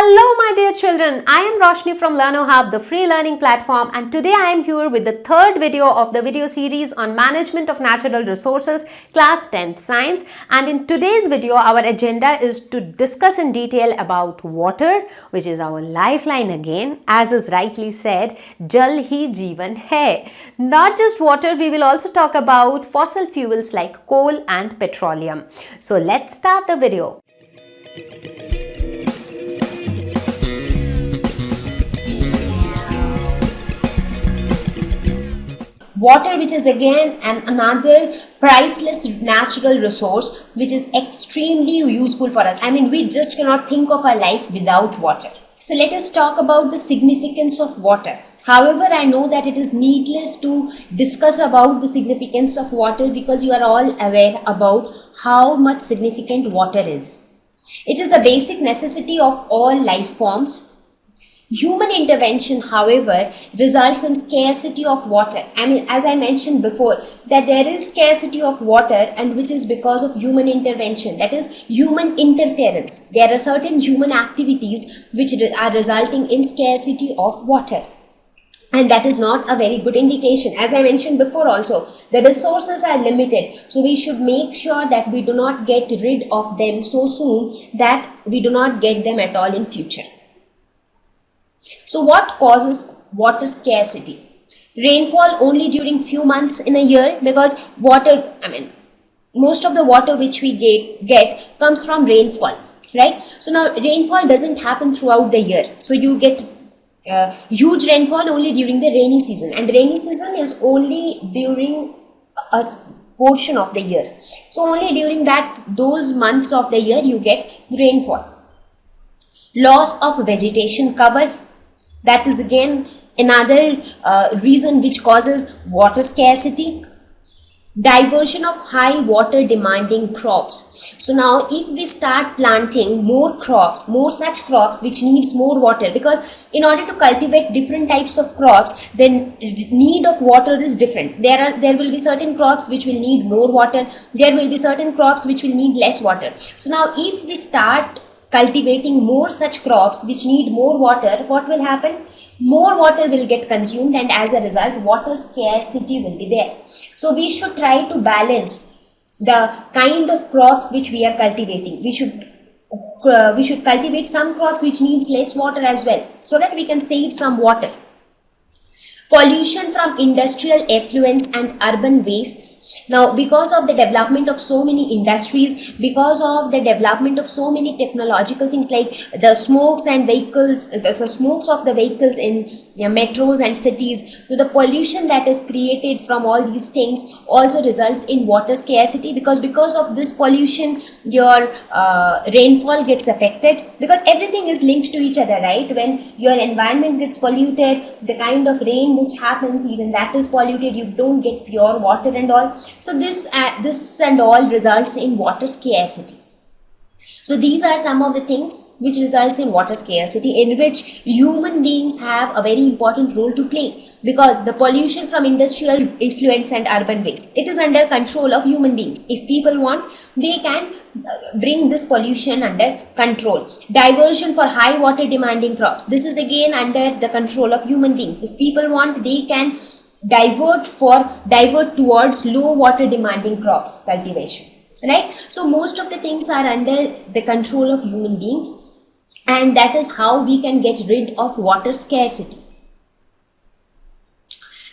Hello my dear children, I am Roshni from LearnoHub, the free learning platform, and today I am here with the third video of the video series on Management of Natural Resources, Class 10th Science. And in today's video, our agenda is to discuss in detail about water, which is our lifeline again, as is rightly said, Jal hi Jeevan hai. Not just water, we will also talk about fossil fuels like coal and petroleum. So let's start the video. Water, which is again another priceless natural resource which is extremely useful for us. I mean, we just cannot think of our life without water. So let us talk about the significance of water. However, I know that it is needless to discuss about the significance of water because you are all aware about how much significant water is. It is the basic necessity of all life forms. Human intervention, however, results in scarcity of water. I mean, as I mentioned before, that there is scarcity of water, and which is because of human intervention, that is human interference. There are certain human activities which are resulting in scarcity of water. And that is not a very good indication. As I mentioned before also, the resources are limited. So we should make sure that we do not get rid of them so soon that we do not get them at all in future. So what causes water scarcity? Rainfall only during few months in a year, because water, I mean, most of the water which we get comes from rainfall, right? So now rainfall doesn't happen throughout the year. So you get huge rainfall only during the rainy season, and rainy season is only during a portion of the year. So only during those months of the year you get rainfall. Loss of vegetation cover. That is again another reason which causes water scarcity. Diversion of high water demanding crops. So now if we start planting more crops, more such crops which needs more water, because in order to cultivate different types of crops, then need of water is different. There will be certain crops which will need more water. There will be certain crops which will need less water. So now if we start cultivating more such crops which need more water, what will happen? More water will get consumed, and as a result water scarcity will be there. So we should try to balance the kind of crops which we are cultivating. We should cultivate some crops which needs less water as well, so that we can save some water. Pollution from industrial effluents and urban wastes. Now, because of the development of so many industries, because of the development of so many technological things like the smokes and vehicles, the smokes of the vehicles in metros and cities, so the pollution that is created from all these things also results in water scarcity, because of this pollution your rainfall gets affected, because everything is linked to each other, right? When your environment gets polluted, the kind of rain which happens, even that is polluted, you don't get pure water and all. So this and all results in water scarcity. So these are some of the things which results in water scarcity, in which human beings have a very important role to play, because the pollution from industrial effluents and urban waste, it is under control of human beings. If people want, they can bring this pollution under control. Diversion for high water demanding crops, this is again under the control of human beings. If people want, they can divert towards low water demanding crops cultivation, right? So most of the things are under the control of human beings, and that is how we can get rid of water scarcity.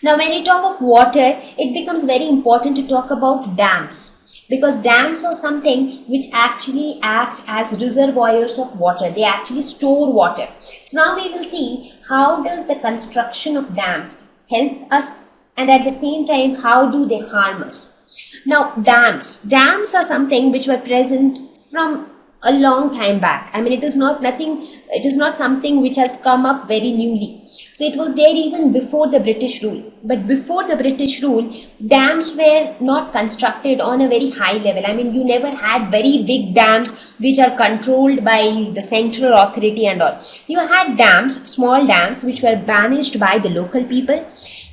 Now when we talk of water, it becomes very important to talk about dams, because dams are something which actually act as reservoirs of water. They actually store water. So now we will see how does the construction of dams help us, and at the same time how do they harm us. Now dams are something which were present from a long time back. I mean, it is not something which has come up very newly. So it was there even before the British rule. But before the British rule, dams were not constructed on a very high level. I mean, you never had very big dams which are controlled by the central authority and all. You had dams, small dams, which were managed by the local people.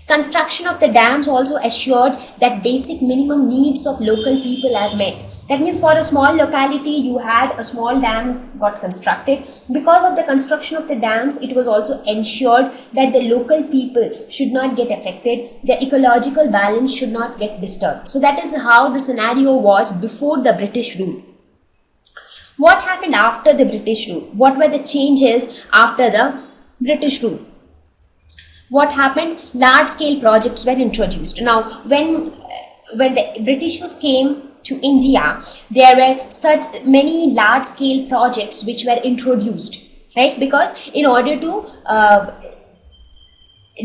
Construction of the dams also assured that basic minimum needs of local people are met. That means for a small locality, you had a small dam got constructed. Because of the construction of the dams, it was also ensured that the local people should not get affected, the ecological balance should not get disturbed. So that is how the scenario was before the British rule. What happened after the British rule? What were the changes after the British rule? What happened? Large scale projects were introduced. Now, when the Britishers came to India, there were such many large scale projects which were introduced, right? Because in order to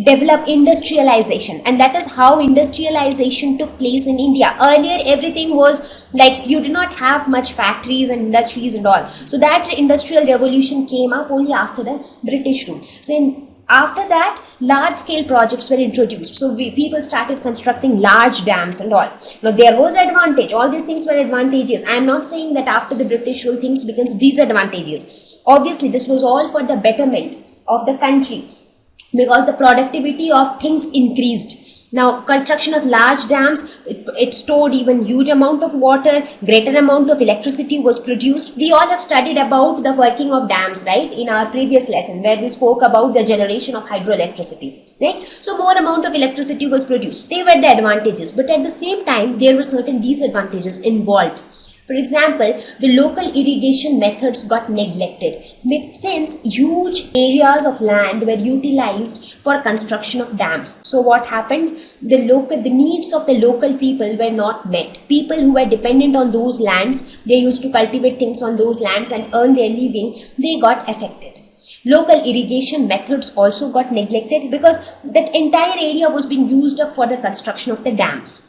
develop industrialization, and that is how industrialization took place in India. Earlier, everything was like you did not have much factories and industries and all. So that industrial revolution came up only after the British rule. So after that, large scale projects were introduced. So people started constructing large dams and all. Now there was advantage. All these things were advantageous. I am not saying that after the British rule things becomes disadvantageous. Obviously, this was all for the betterment of the country, because the productivity of things increased. Now, construction of large dams, it stored even huge amount of water, greater amount of electricity was produced. We all have studied about the working of dams, right, in our previous lesson where we spoke about the generation of hydroelectricity, right? So more amount of electricity was produced. They were the advantages, but at the same time, there were certain disadvantages involved. For example, the local irrigation methods got neglected since huge areas of land were utilized for construction of dams. So what happened? The needs of the local people were not met. People who were dependent on those lands, they used to cultivate things on those lands and earn their living, they got affected. Local irrigation methods also got neglected because that entire area was being used up for the construction of the dams.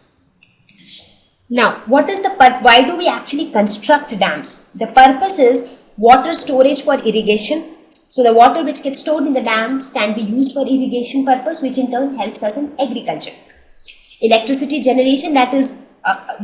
Now, why do we actually construct dams? The purpose is water storage for irrigation. So the water which gets stored in the dams can be used for irrigation purpose, which in turn helps us in agriculture. Electricity generation, that is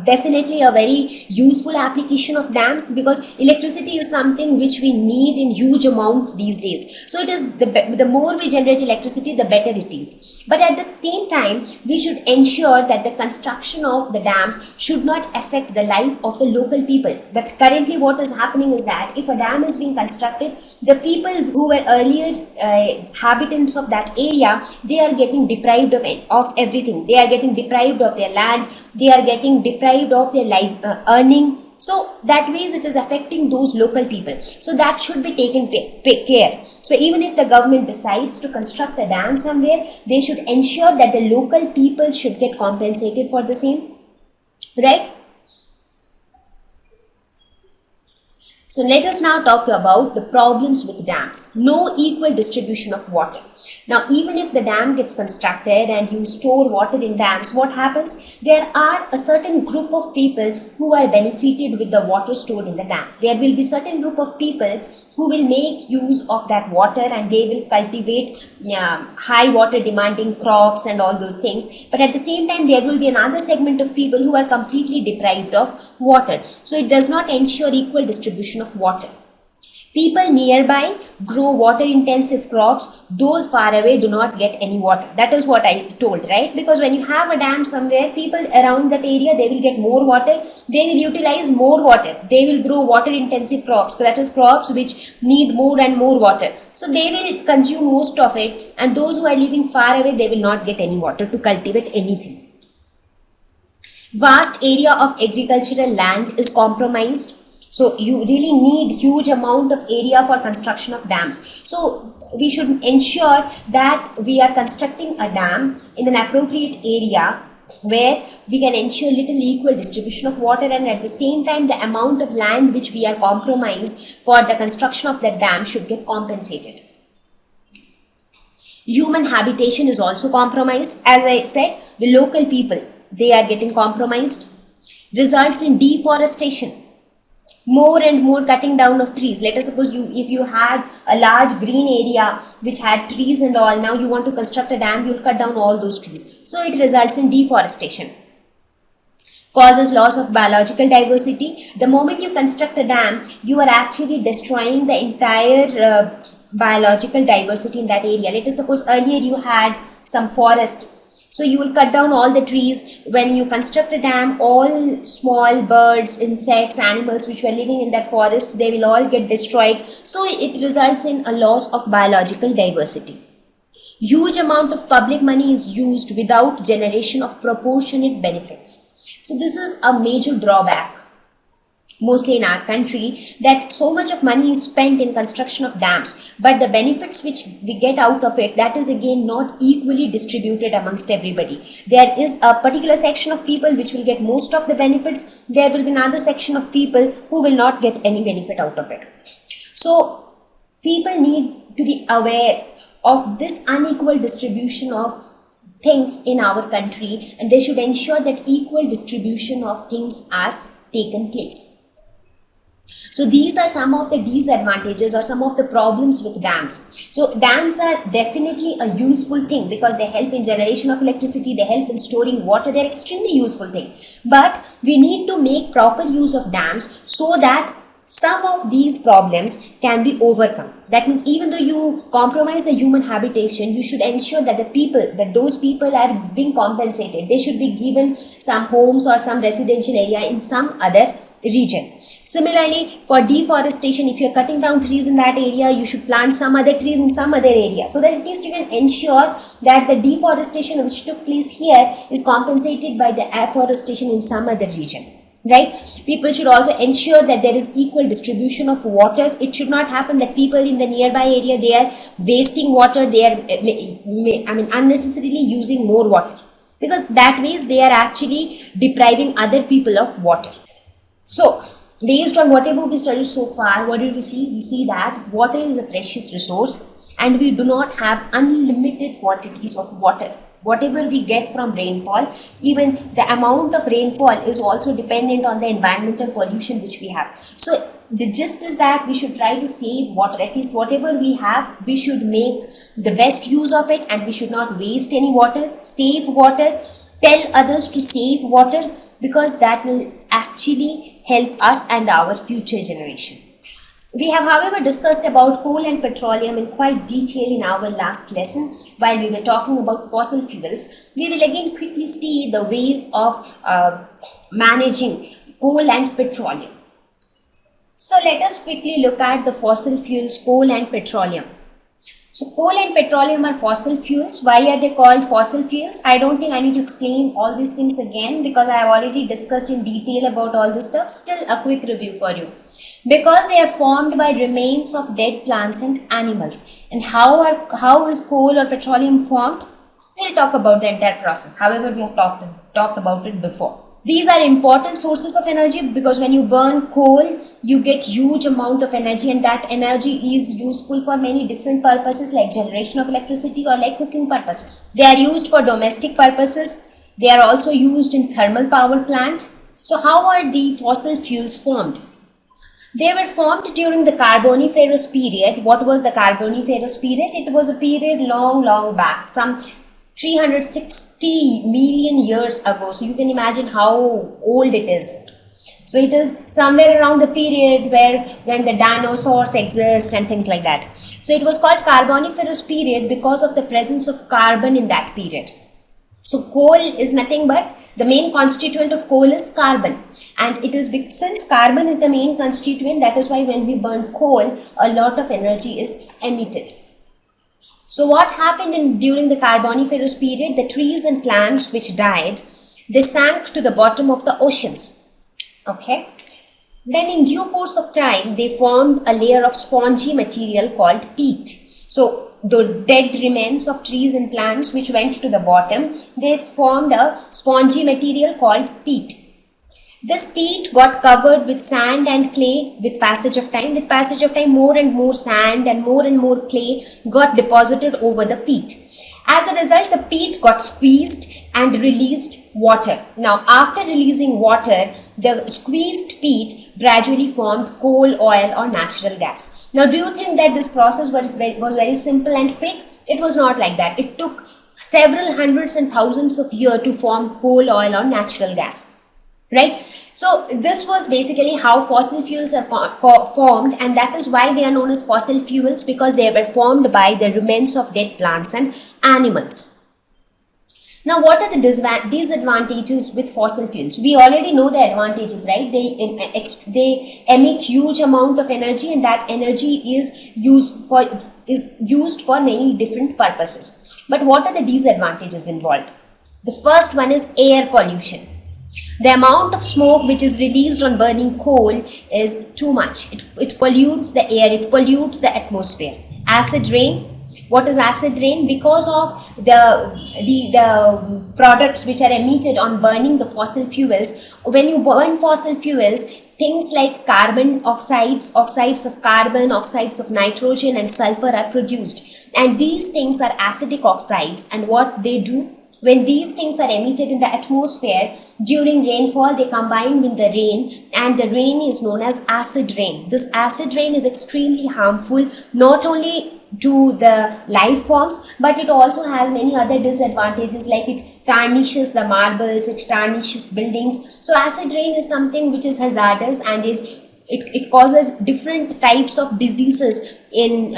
definitely a very useful application of dams, because electricity is something which we need in huge amounts these days. So it is the more we generate electricity, the better it is. But at the same time, we should ensure that the construction of the dams should not affect the life of the local people. But currently what is happening is that if a dam is being constructed, the people who were earlier inhabitants of that area, they are getting deprived of everything. They are getting deprived of their land, they are getting deprived of their life earning. So that ways it is affecting those local people. So that should be taken care. So even if the government decides to construct a dam somewhere, they should ensure that the local people should get compensated for the same, right? So let us now talk about the problems with dams. No equal distribution of water. Now, even if the dam gets constructed and you store water in dams, what happens? There are a certain group of people who are benefited with the water stored in the dams. There will be certain group of people who will make use of that water and they will cultivate high water demanding crops and all those things. But at the same time, there will be another segment of people who are completely deprived of water. So it does not ensure equal distribution of water. People nearby grow water intensive crops, those far away do not get any water. That is what I told, right? Because when you have a dam somewhere, people around that area, they will get more water, they will utilize more water, they will grow water intensive crops, so that is crops which need more and more water. So they will consume most of it, and those who are living far away, they will not get any water to cultivate anything. Vast area of agricultural land is compromised. So you really need huge amount of area for construction of dams. So we should ensure that we are constructing a dam in an appropriate area where we can ensure little equal distribution of water, and at the same time the amount of land which we are compromised for the construction of that dam should get compensated. Human habitation is also compromised. As I said, the local people, they are getting compromised. Results in deforestation. More and more cutting down of trees. Let us suppose if you had a large green area which had trees and all, now you want to construct a dam, you will cut down all those trees. So it results in deforestation. Causes loss of biological diversity. The moment you construct a dam, you are actually destroying the entire biological diversity in that area. Let us suppose earlier you had some forest. So you will cut down all the trees. When you construct a dam, all small birds, insects, animals which were living in that forest, they will all get destroyed. So it results in a loss of biological diversity. Huge amount of public money is used without generation of proportionate benefits. So this is a major drawback mostly in our country, that so much of money is spent in construction of dams, but the benefits which we get out of it, that is again not equally distributed amongst everybody. There is a particular section of people which will get most of the benefits. There will be another section of people who will not get any benefit out of it. So people need to be aware of this unequal distribution of things in our country, and they should ensure that equal distribution of things are taken place. So these are some of the disadvantages or some of the problems with dams. So dams are definitely a useful thing because they help in generation of electricity, they help in storing water, they're extremely useful thing. But we need to make proper use of dams so that some of these problems can be overcome. That means even though you compromise the human habitation, you should ensure that those people are being compensated. They should be given some homes or some residential area in some other region. Similarly, for deforestation, if you're cutting down trees in that area, you should plant some other trees in some other area, so that at least you can ensure that the deforestation which took place here is compensated by the afforestation in some other region. Right? People should also ensure that there is equal distribution of water. It should not happen that people in the nearby area, they are wasting water, they are unnecessarily using more water, because that ways they are actually depriving other people of water. So based on whatever we studied so far, what did we see? We see that water is a precious resource and we do not have unlimited quantities of water. Whatever we get from rainfall, even the amount of rainfall is also dependent on the environmental pollution which we have. So the gist is that we should try to save water. At least whatever we have, we should make the best use of it and we should not waste any water. Save water, tell others to save water, because that will actually help us and our future generation. We have, however, discussed about coal and petroleum in quite detail in our last lesson while we were talking about fossil fuels. We will again quickly see the ways of managing coal and petroleum. So let us quickly look at the fossil fuels, coal and petroleum. So coal and petroleum are fossil fuels. Why are they called fossil fuels? I don't think I need to explain all these things again because I have already discussed in detail about all this stuff. Still a quick review for you. Because they are formed by remains of dead plants and animals. And how is coal or petroleum formed? We'll talk about the entire process. However, we have talked about it before. These are important sources of energy because when you burn coal, you get huge amount of energy, and that energy is useful for many different purposes like generation of electricity or like cooking purposes. They are used for domestic purposes. They are also used in thermal power plant. So how are the fossil fuels formed? They were formed during the Carboniferous period. What was the Carboniferous period? It was a period long back, some 360 million years ago. So you can imagine how old it is. So it is somewhere around the period when the dinosaurs exist and things like that. So it was called Carboniferous period because of the presence of carbon in that period. So coal is nothing but the main constituent of coal is carbon, and it is since carbon is the main constituent, that is why when we burn coal, a lot of energy is emitted. So what happened during the Carboniferous period? The trees and plants which died, they sank to the bottom of the oceans. Okay. Then in due course of time, they formed a layer of spongy material called peat. So the dead remains of trees and plants which went to the bottom, they formed a spongy material called peat. This peat got covered with sand and clay with passage of time. With passage of time, more and more sand and more clay got deposited over the peat. As a result, the peat got squeezed and released water. Now, after releasing water, the squeezed peat gradually formed coal, oil or natural gas. Now, do you think that this process was very simple and quick? It was not like that. It took several hundreds and thousands of years to form coal, oil or natural gas. Right? So this was basically how fossil fuels are formed, and that is why they are known as fossil fuels, because they were formed by the remains of dead plants and animals. Now, what are the disadvantages with fossil fuels? We already know the advantages, right? They emit huge amount of energy, and that energy is used for many different purposes. But what are the disadvantages involved? The first one is air pollution. The amount of smoke which is released on burning coal is too much. It pollutes the air, it pollutes the atmosphere. Acid rain. What is acid rain? Because of the products which are emitted on burning the fossil fuels. When you burn fossil fuels, things like carbon oxides, oxides of carbon, oxides of nitrogen and sulfur are produced. And these things are acidic oxides. And what they do, when these things are emitted in the atmosphere during rainfall, they combine with the rain, and the rain is known as acid rain. This acid rain is extremely harmful, not only to the life forms, but it also has many other disadvantages, like it tarnishes the marbles, it tarnishes buildings. So acid rain is something which is hazardous, and it causes different types of diseases in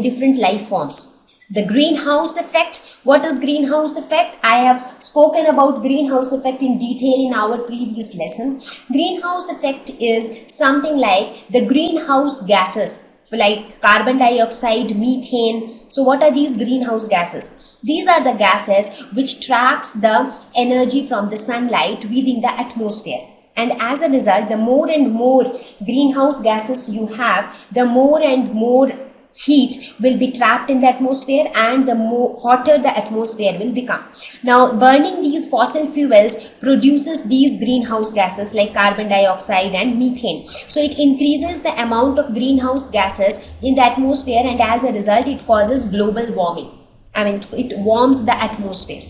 different life forms. The greenhouse effect. What is greenhouse effect? I have spoken about greenhouse effect in detail in our previous lesson. Greenhouse effect is something like the greenhouse gases like carbon dioxide, methane. So what are these greenhouse gases? These are the gases which traps the energy from the sunlight within the atmosphere. And as a result, the more and more greenhouse gases you have, the more and more heat will be trapped in the atmosphere, and the more hotter the atmosphere will become. Now, burning these fossil fuels produces these greenhouse gases like carbon dioxide and methane. So it increases the amount of greenhouse gases in the atmosphere, and as a result, it causes global warming. It warms the atmosphere.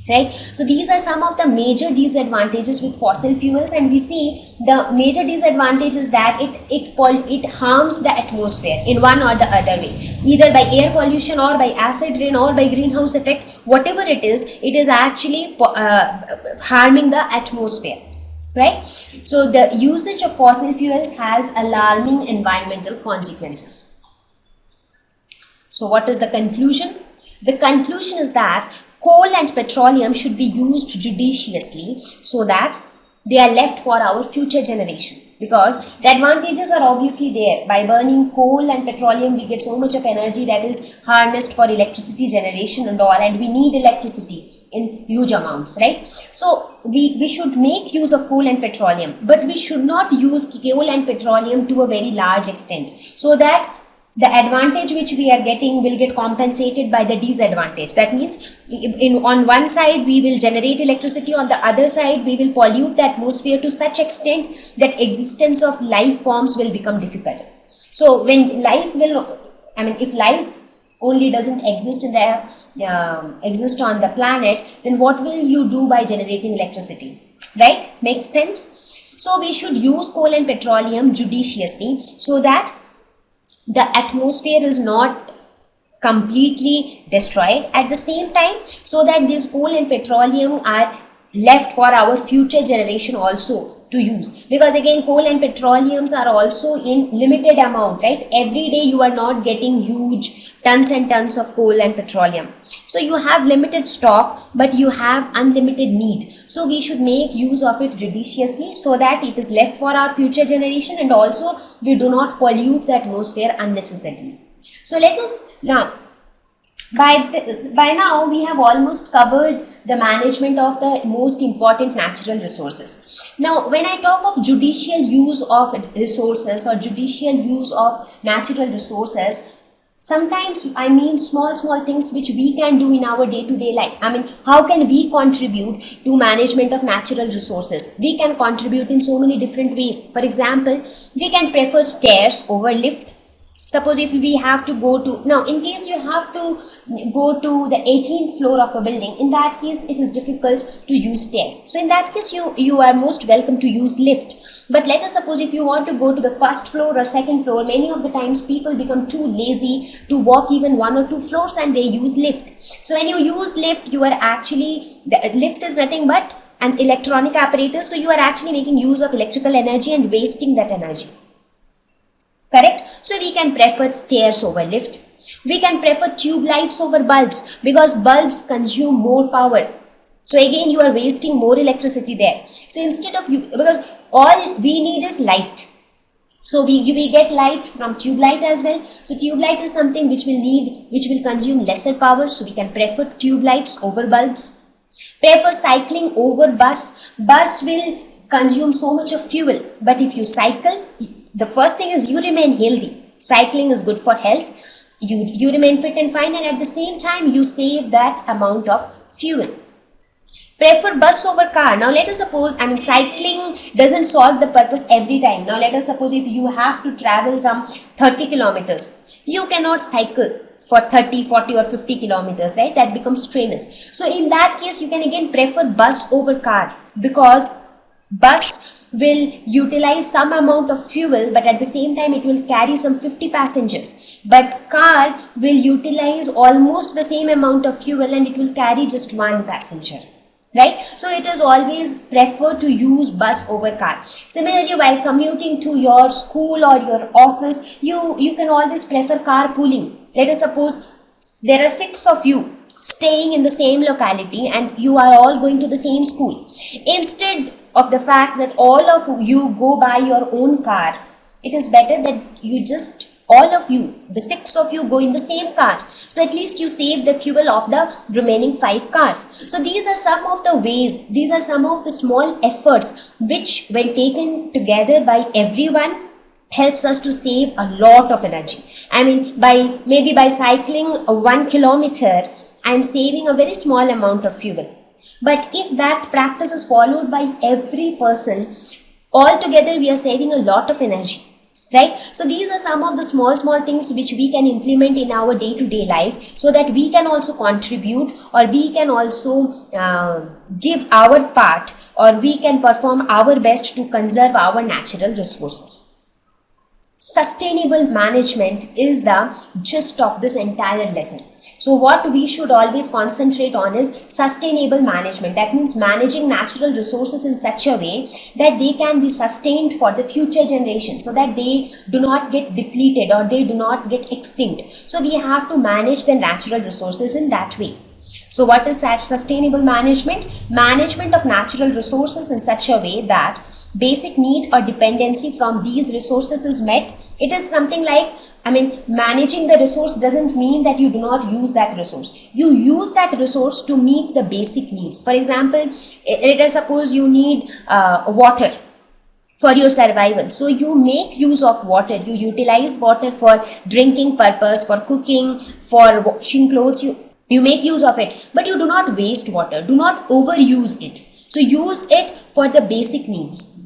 Right? So these are some of the major disadvantages with fossil fuels, and we see the major disadvantage is that it harms the atmosphere in one or the other way, either by air pollution or by acid rain or by greenhouse effect. Whatever it is actually harming the atmosphere. Right? So the usage of fossil fuels has alarming environmental consequences. So what is the conclusion? The conclusion is that coal and petroleum should be used judiciously so that they are left for our future generation, because the advantages are obviously there. By burning coal and petroleum, we get so much of energy that is harnessed for electricity generation and all, and we need electricity in huge amounts, right? So we should make use of coal and petroleum, but we should not use coal and petroleum to a very large extent, so that the advantage which we are getting will get compensated by the disadvantage. That means on one side we will generate electricity, on the other side we will pollute the atmosphere to such extent that existence of life forms will become difficult. So when life will, if life only doesn't exist in the exist on the planet, then what will you do by generating electricity? Right? Makes sense? So we should use coal and petroleum judiciously so that the atmosphere is not completely destroyed, at the same time, so that this coal and petroleum are left for our future generation also to use. Because again, coal and petroleums are also in limited amount, right? Every day you are not getting huge tons and tons of coal and petroleum. So you have limited stock, but you have unlimited need. So we should make use of it judiciously so that it is left for our future generation, and also we do not pollute the atmosphere unnecessarily. So let us now, by now we have almost covered the management of the most important natural resources. Now, when I talk of judicial use of resources or judicial use of natural resources, sometimes I mean small things which we can do in our day-to-day life. How can we contribute to management of natural resources? We can contribute in so many different ways. For example, we can prefer stairs over lift. Suppose if we have to go to, now in case you have to go to the 18th floor of a building, in that case it is difficult to use stairs. So in that case you are most welcome to use lift. But let us suppose if you want to go to the first floor or second floor, many of the times people become too lazy to walk even 1 or 2 floors and they use lift. So when you use lift, you are actually, the lift is nothing but an electronic apparatus, so you are actually making use of electrical energy and wasting that energy. Correct? So we can prefer stairs over lift. We can prefer tube lights over bulbs because bulbs consume more power. So again, you are wasting more electricity there. So instead of because all we need is light. So we get light from tube light as well. So tube light is something which will consume lesser power. So we can prefer tube lights over bulbs. Prefer cycling over bus. Bus will consume so much of fuel. But if you cycle, the first thing is you remain healthy. Cycling is good for health. You remain fit and fine, and at the same time you save that amount of fuel. Prefer bus over car. Now let us suppose, cycling doesn't solve the purpose every time. Now let us suppose if you have to travel some 30 kilometers, you cannot cycle for 30, 40 or 50 kilometers, right? That becomes strenuous. So in that case, you can again prefer bus over car, because bus will utilize some amount of fuel, but at the same time it will carry some 50 passengers. But car will utilize almost the same amount of fuel and it will carry just one passenger. Right? So it is always preferred to use bus over car. Similarly, while commuting to your school or your office, you can always prefer carpooling. Let us suppose there are 6 of you staying in the same locality and you are all going to the same school. Instead of the fact that all of you go by your own car, it is better that all of you, the 6 of you, go in the same car. So at least you save the fuel of the remaining 5 cars. So these are some of the ways, these are some of the small efforts which, when taken together by everyone, helps us to save a lot of energy. By cycling 1 kilometer, I am saving a very small amount of fuel. But if that practice is followed by every person, altogether we are saving a lot of energy. Right? So these are some of the small things which we can implement in our day-to-day life, so that we can also contribute, or we can also give our part, or we can perform our best to conserve our natural resources. Sustainable management is the gist of this entire lesson. So what we should always concentrate on is sustainable management. That means managing natural resources in such a way that they can be sustained for the future generation, so that they do not get depleted or they do not get extinct. So we have to manage the natural resources in that way. So what is that sustainable management? Management of natural resources in such a way that basic need or dependency from these resources is met. It is something like, managing the resource doesn't mean that you do not use that resource. You use that resource to meet the basic needs. For example, let us suppose you need water for your survival. So you make use of water. You utilize water for drinking purpose, for cooking, for washing clothes. You make use of it, but you do not waste water. Do not overuse it. So use it for the basic needs.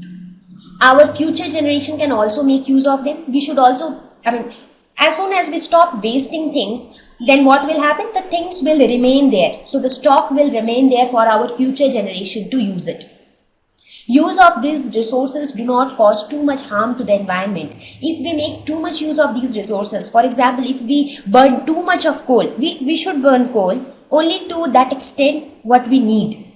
Our future generation can also make use of them. We should also, as soon as we stop wasting things, then what will happen? The things will remain there. So the stock will remain there for our future generation to use it. Use of these resources do not cause too much harm to the environment. If we make too much use of these resources, for example, if we burn too much of coal, we should burn coal only to that extent what we need.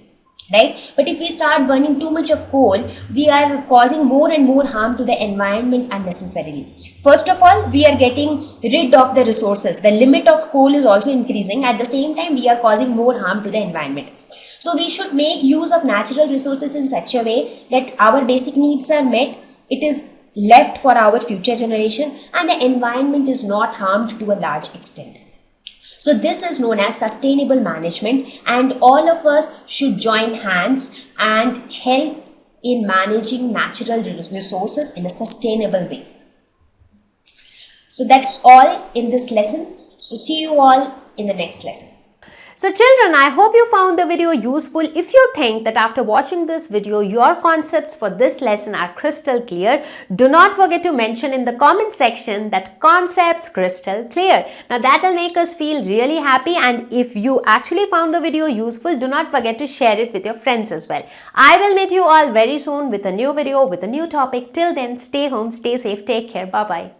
Right? But if we start burning too much of coal, we are causing more and more harm to the environment unnecessarily. First of all, we are getting rid of the resources. The limit of coal is also increasing. At the same time, we are causing more harm to the environment. So we should make use of natural resources in such a way that our basic needs are met, it is left for our future generation, and the environment is not harmed to a large extent. So this is known as sustainable management, and all of us should join hands and help in managing natural resources in a sustainable way. So that's all in this lesson. So see you all in the next lesson. So children, I hope you found the video useful. If you think that after watching this video, your concepts for this lesson are crystal clear, do not forget to mention in the comment section that concepts crystal clear. Now that will make us feel really happy, and if you actually found the video useful, do not forget to share it with your friends as well. I will meet you all very soon with a new video, with a new topic. Till then, stay home, stay safe, take care. Bye-bye.